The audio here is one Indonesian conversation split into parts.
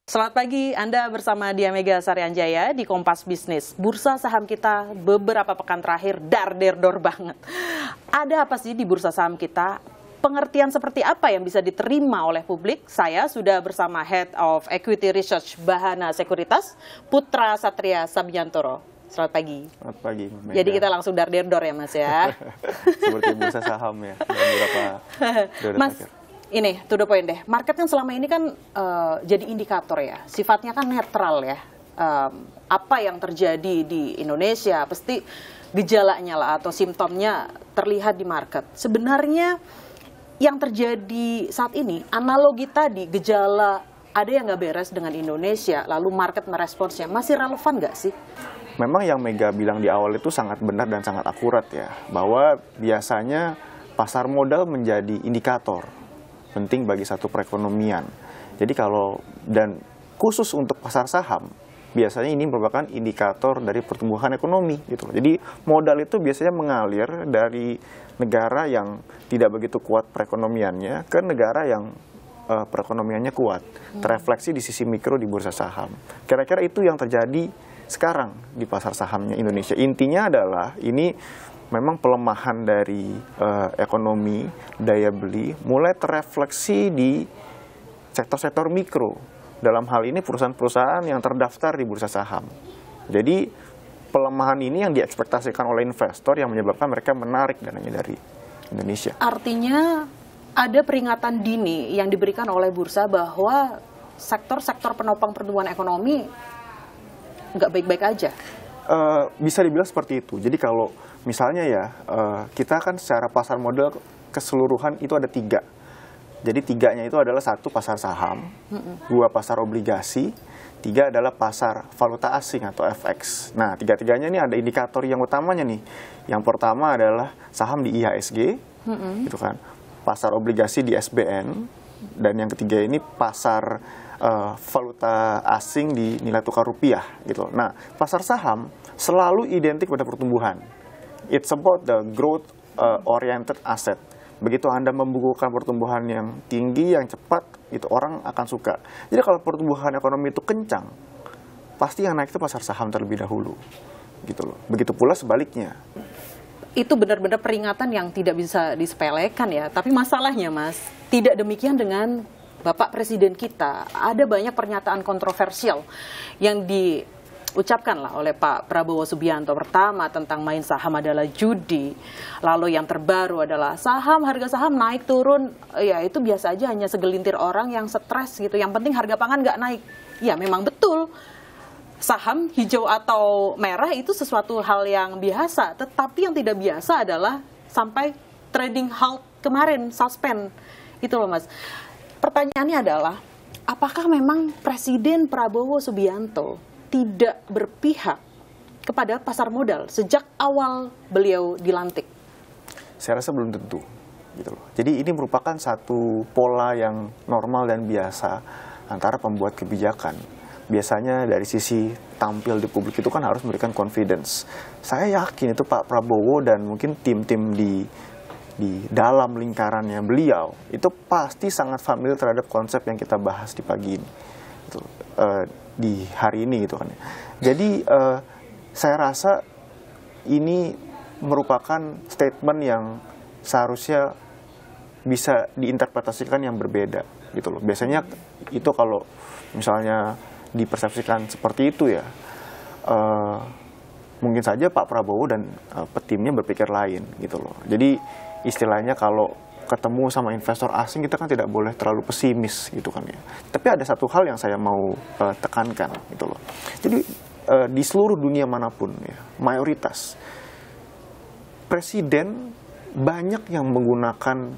Selamat pagi, Anda bersama Dia Mega Sarianjaya di Kompas Bisnis. Bursa saham kita beberapa pekan terakhir dar-der-dor banget. Ada apa sih di bursa saham kita? Pengertian seperti apa yang bisa diterima oleh publik? Saya sudah bersama Head of Equity Research Bahana Sekuritas, Putra Satria Sabiantoro. Selamat pagi. Selamat pagi, Mega. Jadi kita langsung dar-der-dor ya, Mas ya. Seperti bursa saham ya, beberapa Mas, ini, to the point deh. Market yang selama ini kan jadi indikator ya. Sifatnya kan netral ya. Apa yang terjadi di Indonesia, pasti gejalanya lah atau simptomnya terlihat di market. Sebenarnya yang terjadi saat ini, analogi tadi, gejala ada yang nggak beres dengan Indonesia, lalu market meresponsnya, masih relevan nggak sih? Memang yang Mega bilang di awal itu sangat benar dan sangat akurat ya. Bahwa biasanya pasar modal menjadi indikator penting bagi satu perekonomian. Jadi dan khusus untuk pasar saham, biasanya ini merupakan indikator dari pertumbuhan ekonomi gitu. Jadi modal itu biasanya mengalir dari negara yang tidak begitu kuat perekonomiannya ke negara yang perekonomiannya kuat. Terefleksi di sisi mikro di bursa saham. Kira-kira itu yang terjadi sekarang di pasar sahamnya Indonesia. Intinya adalah ini memang pelemahan dari ekonomi, daya beli, mulai terefleksi di sektor-sektor mikro. Dalam hal ini perusahaan-perusahaan yang terdaftar di bursa saham. Jadi pelemahan ini yang diekspektasikan oleh investor yang menyebabkan mereka menarik dananya dari Indonesia. Artinya ada peringatan dini yang diberikan oleh bursa bahwa sektor-sektor penopang pertumbuhan ekonomi nggak baik-baik aja. Bisa dibilang seperti itu. Jadi kalau misalnya ya, kita kan secara pasar modal keseluruhan itu ada 3. Jadi 3-nya itu adalah 1 pasar saham, 2 pasar obligasi, 3 adalah pasar valuta asing atau FX. Nah, 3-tiganya ini ada indikator yang utamanya nih. Yang pertama adalah saham di IHSG, gitu kan. Pasar obligasi di SBN, dan yang ketiga ini pasar valuta asing di nilai tukar rupiah gitu. Nah, pasar saham selalu identik pada pertumbuhan. It's about the growth oriented asset. Begitu Anda membukukan pertumbuhan yang tinggi, yang cepat, itu orang akan suka. Jadi kalau pertumbuhan ekonomi itu kencang, pasti yang naik itu pasar saham terlebih dahulu. Gitu loh. Begitu pula sebaliknya. Itu benar-benar peringatan yang tidak bisa disepelekan ya. Tapi masalahnya, Mas, tidak demikian dengan Bapak Presiden kita. Ada banyak pernyataan kontroversial yang diucapkan lah oleh Pak Prabowo Subianto. Pertama tentang main saham adalah judi. Lalu yang terbaru adalah harga saham naik turun. Ya itu biasa aja, hanya segelintir orang yang stres gitu. Yang penting harga pangan nggak naik. Ya memang betul. Saham hijau atau merah itu sesuatu hal yang biasa. Tetapi yang tidak biasa adalah sampai trading halt kemarin, suspend. Itu loh, Mas. Pertanyaannya adalah, apakah memang Presiden Prabowo Subianto tidak berpihak kepada pasar modal sejak awal beliau dilantik? Saya rasa belum tentu. Gitu loh. Jadi ini merupakan satu pola yang normal dan biasa antara pembuat kebijakan. Biasanya dari sisi tampil di publik itu kan harus memberikan confidence. Saya yakin itu Pak Prabowo dan mungkin tim-tim di dalam lingkarannya beliau itu pasti sangat familiar terhadap konsep yang kita bahas di pagi ini, gitu, di hari ini gitu kan. Jadi saya rasa ini merupakan statement yang seharusnya bisa diinterpretasikan yang berbeda gitu loh. Biasanya itu kalau misalnya dipersepsikan seperti itu ya, mungkin saja Pak Prabowo dan timnya berpikir lain gitu loh. Jadi istilahnya kalau ketemu sama investor asing kita kan tidak boleh terlalu pesimis gitu kan ya. Tapi ada satu hal yang saya mau tekankan gitu loh. Jadi di seluruh dunia manapun ya, mayoritas presiden banyak yang menggunakan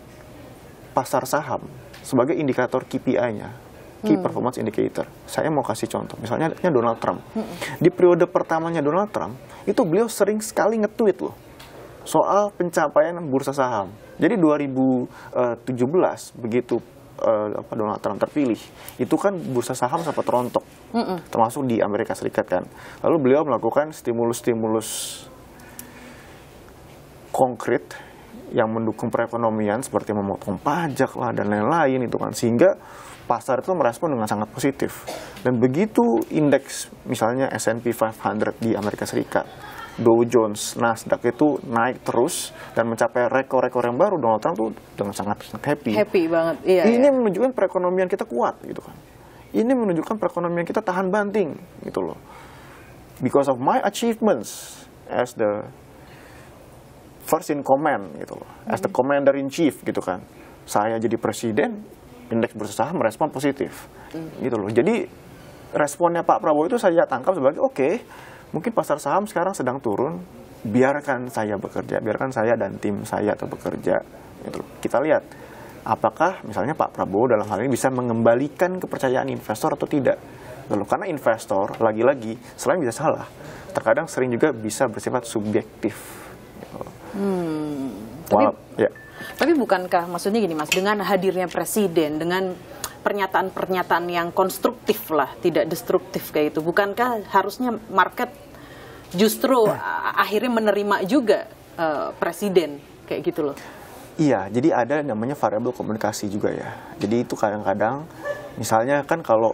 pasar saham sebagai indikator KPI-nya, Key Performance Indicator. Saya mau kasih contoh, misalnya Donald Trump. Di periode pertamanya Donald Trump, itu beliau sering sekali nge-tweet loh soal pencapaian bursa saham. Jadi 2017 begitu Donald Trump terpilih, itu kan bursa saham sempat rontok, termasuk di Amerika Serikat kan. Lalu beliau melakukan stimulus-stimulus konkret yang mendukung perekonomian seperti memotong pajak lah dan lain-lain itu kan, sehingga pasar itu merespon dengan sangat positif. Dan begitu indeks misalnya S&P 500 di Amerika Serikat, Dow Jones, Nasdaq itu naik terus dan mencapai rekor-rekor yang baru, Donald Trump tuh dengan sangat happy. Happy banget. Iya, ini menunjukkan perekonomian kita kuat gitu kan. Ini menunjukkan perekonomian kita tahan banting gitu loh. Because of my achievements as the first in command gitu loh, as the commander in chief gitu kan. Saya jadi presiden, indeks bursa saham merespon positif gitu loh. Jadi responnya Pak Prabowo itu saya tangkap sebagai oke, mungkin pasar saham sekarang sedang turun, biarkan saya bekerja, biarkan saya dan tim saya itu bekerja gitu loh. Kita lihat apakah misalnya Pak Prabowo dalam hal ini bisa mengembalikan kepercayaan investor atau tidak gitu loh. Karena investor lagi-lagi selain bisa salah, terkadang sering juga bisa bersifat subjektif gitu loh. Tapi bukankah maksudnya gini Mas, dengan hadirnya presiden, dengan pernyataan-pernyataan yang konstruktif lah, tidak destruktif kayak itu, bukankah harusnya market justru akhirnya menerima juga presiden kayak gitu loh? Iya, jadi ada namanya variabel komunikasi juga ya. Jadi itu kadang-kadang, misalnya kan kalau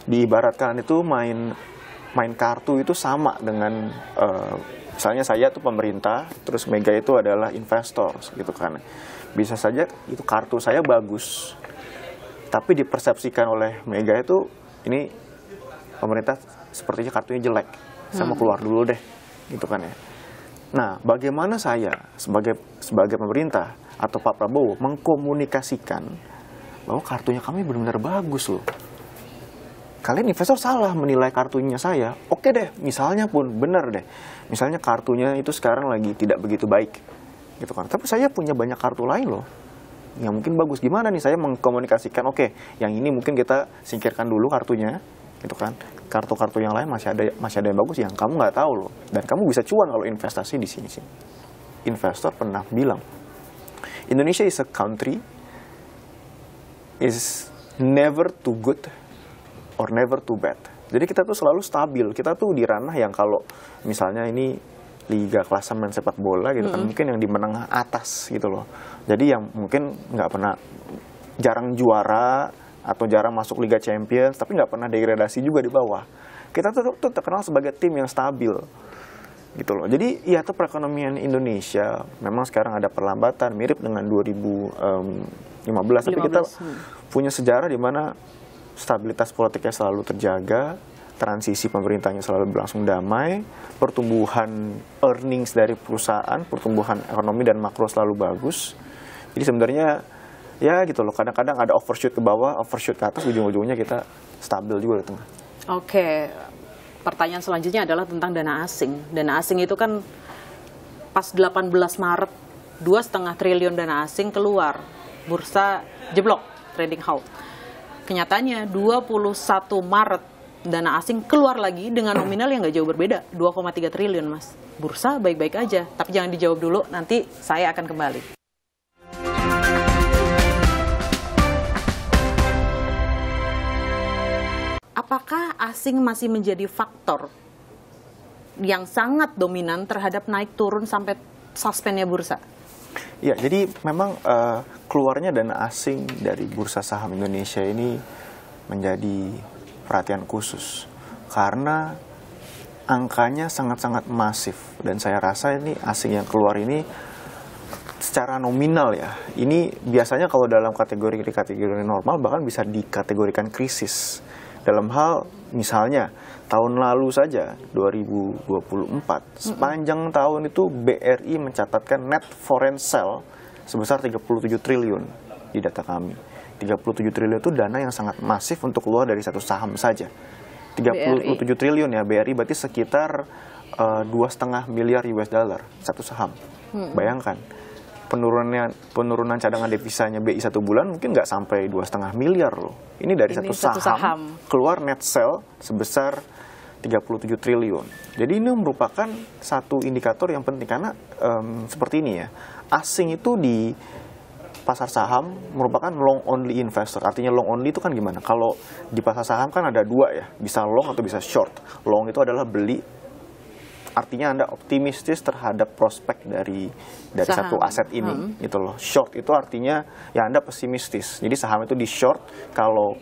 diibaratkan itu main kartu itu sama dengan misalnya saya tuh pemerintah, terus Mega itu adalah investor gitu kan. Bisa saja itu kartu saya bagus, tapi dipersepsikan oleh Mega itu ini pemerintah sepertinya kartunya jelek, saya mau keluar dulu deh gitu kan ya. Nah, bagaimana saya sebagai pemerintah atau Pak Prabowo mengkomunikasikan bahwa kartunya kami benar-benar bagus loh. Kalian investor salah menilai kartunya saya. Oke deh, misalnya pun benar deh. Misalnya kartunya itu sekarang lagi tidak begitu baik, gitu kan. Tapi saya punya banyak kartu lain loh, yang mungkin bagus. Gimana nih saya mengkomunikasikan? Oke, yang ini mungkin kita singkirkan dulu kartunya, gitu kan. Kartu-kartu yang lain masih ada yang bagus yang kamu nggak tahu loh. Dan kamu bisa cuan kalau investasi di sini. Investor pernah bilang, Indonesia is a country is never too good or never too bad. Jadi kita tuh selalu stabil. Kita tuh di ranah yang kalau misalnya ini liga klasemen sepak bola gitu kan, mungkin yang di menengah atas gitu loh. Jadi yang mungkin nggak pernah, jarang juara atau jarang masuk Liga Champions, tapi nggak pernah degradasi juga di bawah. Kita tuh terkenal sebagai tim yang stabil gitu loh. Jadi ya tuh perekonomian Indonesia memang sekarang ada perlambatan mirip dengan 2015, tapi kita punya sejarah di mana stabilitas politiknya selalu terjaga, transisi pemerintahnya selalu berlangsung damai, pertumbuhan earnings dari perusahaan, pertumbuhan ekonomi dan makro selalu bagus. Jadi sebenarnya ya gitu loh, kadang-kadang ada overshoot ke bawah, overshoot ke atas, ujung-ujungnya kita stabil juga di tengah. Oke, pertanyaan selanjutnya adalah tentang dana asing. Dana asing itu kan pas 18 Maret, 2,5 triliun dana asing keluar, bursa jeblok, trading halt. Kenyataannya 21 Maret dana asing keluar lagi dengan nominal yang nggak jauh berbeda, 2,3 triliun Mas. Bursa baik-baik aja, tapi jangan dijawab dulu, nanti saya akan kembali. Apakah asing masih menjadi faktor yang sangat dominan terhadap naik turun sampai suspendnya bursa? Ya, jadi memang keluarnya dana asing dari bursa saham Indonesia ini menjadi perhatian khusus karena angkanya sangat-sangat masif, dan saya rasa ini asing yang keluar ini secara nominal ya, ini biasanya kalau dalam kategori normal bahkan bisa dikategorikan krisis. Dalam hal misalnya tahun lalu saja 2024 sepanjang tahun itu BRI mencatatkan net foreign sale sebesar 37 triliun di data kami. 37 triliun itu dana yang sangat masif untuk keluar dari satu saham saja. 37 triliun ya, BRI berarti sekitar 2,5 miliar US dollar satu saham. Bayangkan penurunan cadangan devisanya BI satu bulan mungkin nggak sampai 2,5 miliar loh. Ini dari satu saham keluar net sale sebesar 37 triliun. Jadi ini merupakan satu indikator yang penting karena seperti ini ya, asing itu di pasar saham merupakan long only investor. Artinya long only itu kan gimana? Kalau di pasar saham kan ada dua ya, bisa long atau bisa short. Long itu adalah beli artinya Anda optimistis terhadap prospek dari Saham. satu aset ini, gitu loh. Short itu artinya ya Anda pesimistis. Jadi saham itu di short kalau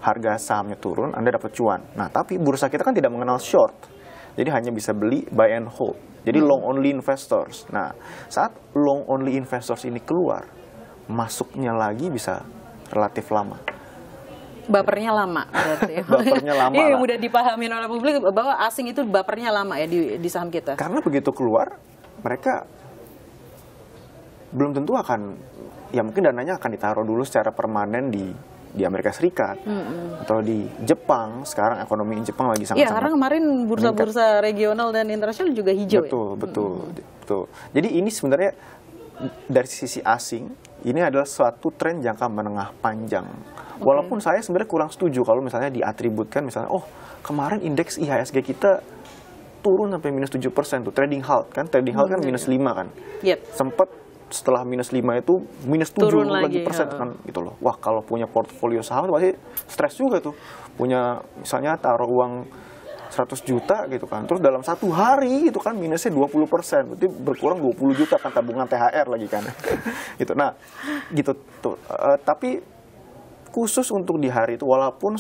harga sahamnya turun, Anda dapat cuan. Nah, tapi bursa kita kan tidak mengenal short. Jadi hanya bisa beli, buy and hold. Jadi long only investors. Nah, saat long only investors ini keluar, masuknya lagi bisa relatif lama. Bapernya lama berarti. Bapernya lama Iya, lah. mudah dipahami oleh publik bahwa asing itu bapernya lama ya di saham kita. Karena begitu keluar, mereka belum tentu akan, ya mungkin dananya akan ditaruh dulu secara permanen di Amerika Serikat atau di Jepang. Sekarang ekonomi Jepang lagi Iya, sangat-sangat karena kemarin bursa-bursa regional dan internasional juga hijau. betul. Jadi ini sebenarnya dari sisi asing, ini adalah suatu tren jangka menengah panjang. Walaupun saya sebenarnya kurang setuju kalau misalnya diatributkan misalnya, oh kemarin indeks IHSG kita turun sampai minus 7% tuh, trading halt kan minus 5 kan. Yep. Sempat setelah minus 5 itu minus 7 Turun lagi lagi, persen kan gitu loh. Wah, kalau punya portfolio saham itu pasti stres juga tuh. Punya misalnya taruh uang 100 juta gitu kan. Terus dalam satu hari itu kan minusnya 20%. Berarti berkurang 20 juta kan tabungan THR lagi kan. Gitu. Nah, gitu tuh. Tapi khusus untuk di hari itu walaupun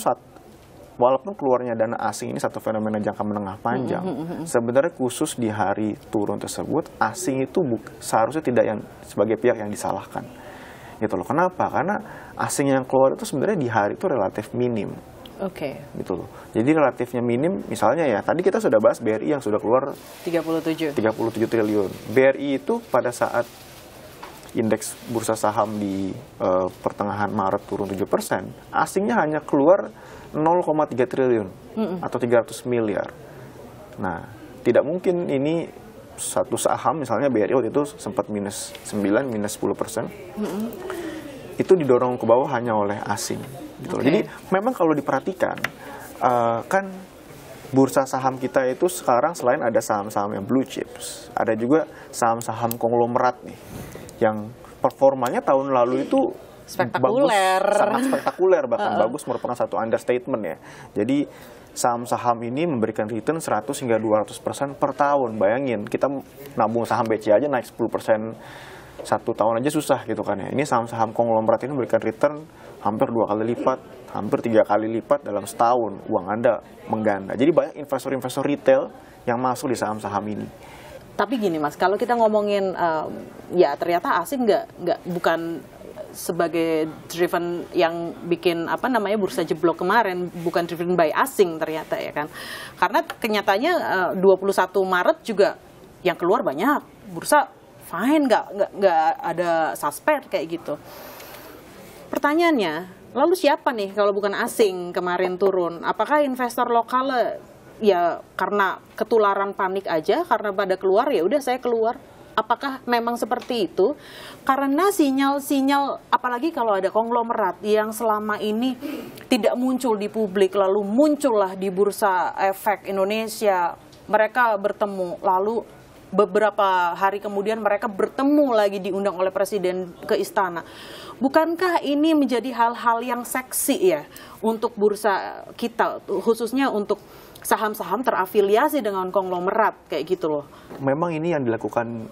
keluarnya dana asing ini satu fenomena jangka menengah panjang, sebenarnya khusus di hari turun tersebut asing itu seharusnya tidak yang sebagai pihak yang disalahkan. Gitu loh. Kenapa? Karena asing yang keluar itu sebenarnya di hari itu relatif minim. Oke. Gitu loh. Jadi relatifnya minim, misalnya ya tadi kita sudah bahas BRI yang sudah keluar 37 triliun. BRI itu pada saat indeks bursa saham di pertengahan Maret turun 7%, asingnya hanya keluar 0,3 triliun atau 300 miliar. Nah, tidak mungkin ini satu saham, misalnya BRI waktu itu sempat minus 9, minus 10%, itu didorong ke bawah hanya oleh asing. Gitu loh. Jadi memang kalau diperhatikan, kan bursa saham kita itu sekarang selain ada saham-saham yang blue chips, ada juga saham-saham konglomerat nih, yang performanya tahun lalu itu spektakuler, bagus, sangat spektakuler, bahkan bagus merupakan satu understatement ya. Jadi saham-saham ini memberikan return 100 hingga 200% per tahun. Bayangin, kita nabung saham BCA aja naik 10% satu tahun aja susah gitu kan ya. Ini saham-saham konglomerat ini memberikan return hampir 2 kali lipat, hampir 3 kali lipat dalam setahun. Uang Anda mengganda. Jadi banyak investor-investor retail yang masuk di saham-saham ini. Tapi gini Mas, kalau kita ngomongin ya ternyata asing bukan sebagai driven yang bikin bursa jeblok kemarin, bukan driven by asing ternyata ya kan. Karena kenyataannya 21 Maret juga yang keluar banyak, bursa fine, nggak ada suspend kayak gitu. Pertanyaannya, lalu siapa nih kalau bukan asing kemarin turun? Apakah investor lokal ya karena ketularan panik aja, karena pada keluar ya udah saya keluar? Apakah memang seperti itu? Karena sinyal-sinyal, apalagi kalau ada konglomerat yang selama ini tidak muncul di publik, lalu muncullah di Bursa Efek Indonesia, mereka bertemu, lalu beberapa hari kemudian mereka bertemu lagi diundang oleh Presiden ke istana. Bukankah ini menjadi hal-hal yang seksi ya untuk bursa kita, khususnya untuk saham-saham terafiliasi dengan konglomerat kayak gitu loh? Memang ini yang dilakukan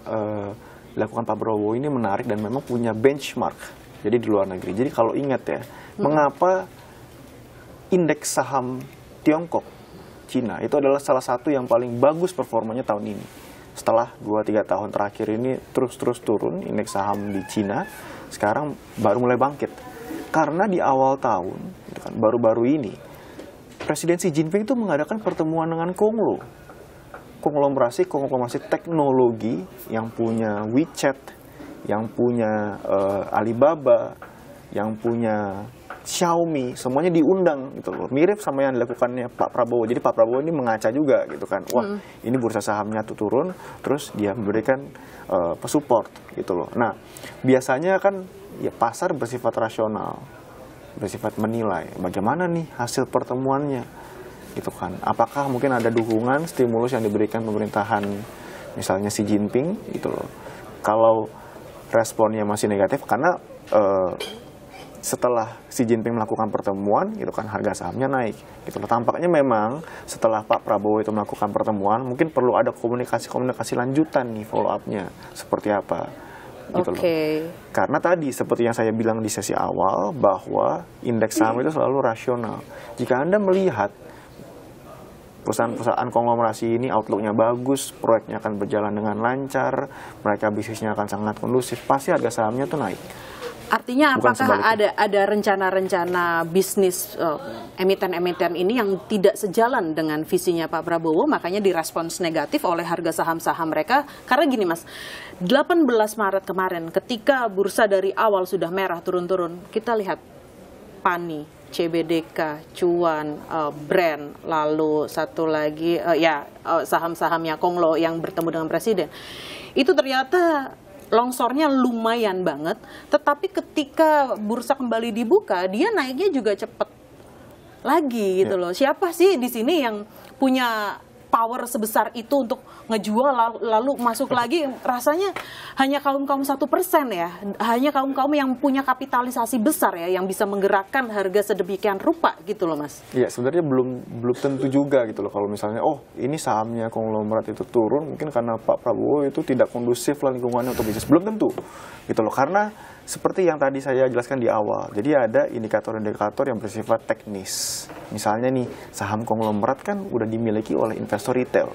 Pak Prabowo ini menarik dan memang punya benchmark. Jadi di luar negeri. Jadi kalau ingat ya, mengapa indeks saham Tiongkok, Cina itu adalah salah satu yang paling bagus performanya tahun ini. Setelah 2-3 tahun terakhir ini terus turun indeks saham di Cina, sekarang baru mulai bangkit. Karena di awal tahun, gitu kan, baru-baru ini Presiden Xi Jinping itu mengadakan pertemuan dengan konglomerasi teknologi yang punya WeChat, yang punya Alibaba, yang punya Xiaomi, semuanya diundang gitu loh. Mirip sama yang dilakukannya Pak Prabowo. Jadi Pak Prabowo ini mengaca juga gitu kan. Wah, ini bursa sahamnya tuh turun, terus dia memberikan support gitu loh. Nah, biasanya kan ya pasar bersifat rasional, bersifat menilai bagaimana nih hasil pertemuannya gitu kan. Apakah mungkin ada dukungan stimulus yang diberikan pemerintahan misalnya Xi Jinping gitu loh. Kalau responnya masih negatif karena setelah Xi Jinping melakukan pertemuan, itu kan harga sahamnya naik. Gitu loh. Tampaknya memang setelah Pak Prabowo itu melakukan pertemuan, mungkin perlu ada komunikasi lanjutan nih, follow up-nya seperti apa. Gitu loh. Karena tadi seperti yang saya bilang di sesi awal, bahwa indeks saham itu selalu rasional. Jika Anda melihat perusahaan-perusahaan konglomerasi ini outlook-nya bagus, proyeknya akan berjalan dengan lancar, mereka bisnisnya akan sangat kondusif, pasti harga sahamnya tuh naik. Artinya apakah ada rencana-rencana bisnis emiten-emiten ini yang tidak sejalan dengan visinya Pak Prabowo, makanya direspons negatif oleh harga saham-saham mereka? Karena gini Mas, 18 Maret kemarin ketika bursa dari awal sudah merah turun-turun, kita lihat PANI, CBDK, Cuan, Brand, lalu satu lagi saham-sahamnya Konglo yang bertemu dengan Presiden. Itu ternyata longsornya lumayan banget, tetapi ketika bursa kembali dibuka, dia naiknya juga cepat lagi gitu loh. Siapa sih di sini yang punya power sebesar itu untuk ngejual lalu masuk lagi? Rasanya hanya kaum-kaum 1% ya, hanya kaum-kaum yang punya kapitalisasi besar ya, yang bisa menggerakkan harga sedemikian rupa gitu loh Mas. Iya, sebenarnya belum tentu juga gitu loh, kalau misalnya ini sahamnya konglomerat itu turun mungkin karena Pak Prabowo itu tidak kondusif lah lingkungannya untuk bisnis, belum tentu gitu loh. Karena seperti yang tadi saya jelaskan di awal, jadi ada indikator-indikator yang bersifat teknis. Misalnya nih, saham konglomerat kan udah dimiliki oleh investor retail.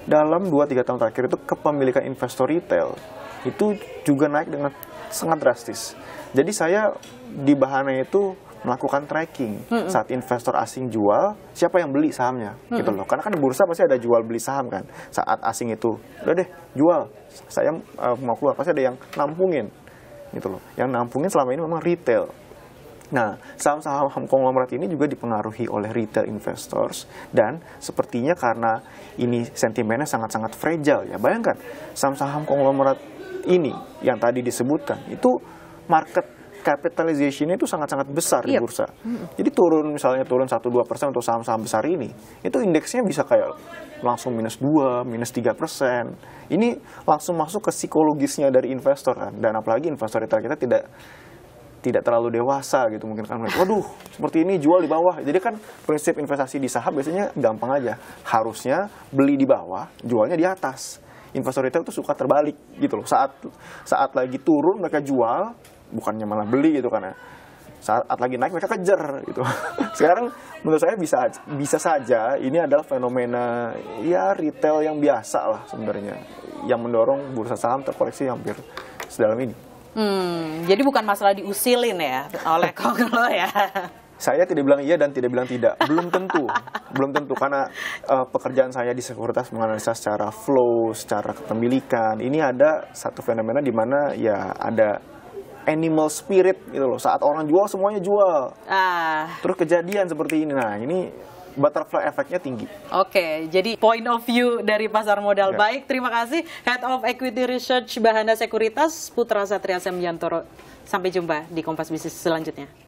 Dalam 2-3 tahun terakhir itu kepemilikan investor retail itu juga naik dengan sangat drastis. Jadi saya di Bahana itu melakukan tracking saat investor asing jual, siapa yang beli sahamnya gitu loh. Karena kan di bursa pasti ada jual beli saham kan. Saat asing itu, udah deh jual, saya mau keluar, pasti ada yang nampungin gitu loh. Yang nampungin selama ini memang retail. Nah, saham-saham konglomerat ini juga dipengaruhi oleh retail investors, dan sepertinya karena ini sentimennya sangat-sangat fragile ya. Bayangkan, saham-saham konglomerat ini yang tadi disebutkan, itu market capitalization-nya itu sangat-sangat besar di bursa. Jadi misalnya turun 1-2% untuk saham-saham besar ini, itu indeksnya bisa kayak langsung -2, -3%. Ini langsung masuk ke psikologisnya dari investor kan. Dan apalagi investor retail kita tidak terlalu dewasa gitu, mungkin kan mereka, waduh seperti ini jual di bawah. Jadi kan prinsip investasi di saham biasanya gampang aja, harusnya beli di bawah, jualnya di atas. Investor retail itu suka terbalik gitu loh, saat lagi turun mereka jual, bukannya malah beli gitu kan ya. Saat lagi naik mereka kejar gitu. Sekarang menurut saya bisa saja ini adalah fenomena ya retail yang biasa lah sebenarnya, yang mendorong bursa saham terkoreksi hampir sedalam ini. Jadi bukan masalah diusilin ya oleh Konglo ya. Saya tidak bilang iya dan tidak bilang tidak. Belum tentu karena pekerjaan saya di sekuritas menganalisa secara flow, secara kepemilikan. Ini ada satu fenomena di mana ya ada animal spirit gitu loh. Saat orang jual semuanya jual. Terus kejadian seperti ini. Nah, ini butterfly efeknya tinggi. Oke, jadi point of view dari pasar modal. Baik, terima kasih Head of Equity Research Bahana Sekuritas, Putra Satria Semjantoro. Sampai jumpa di Kompas Bisnis selanjutnya.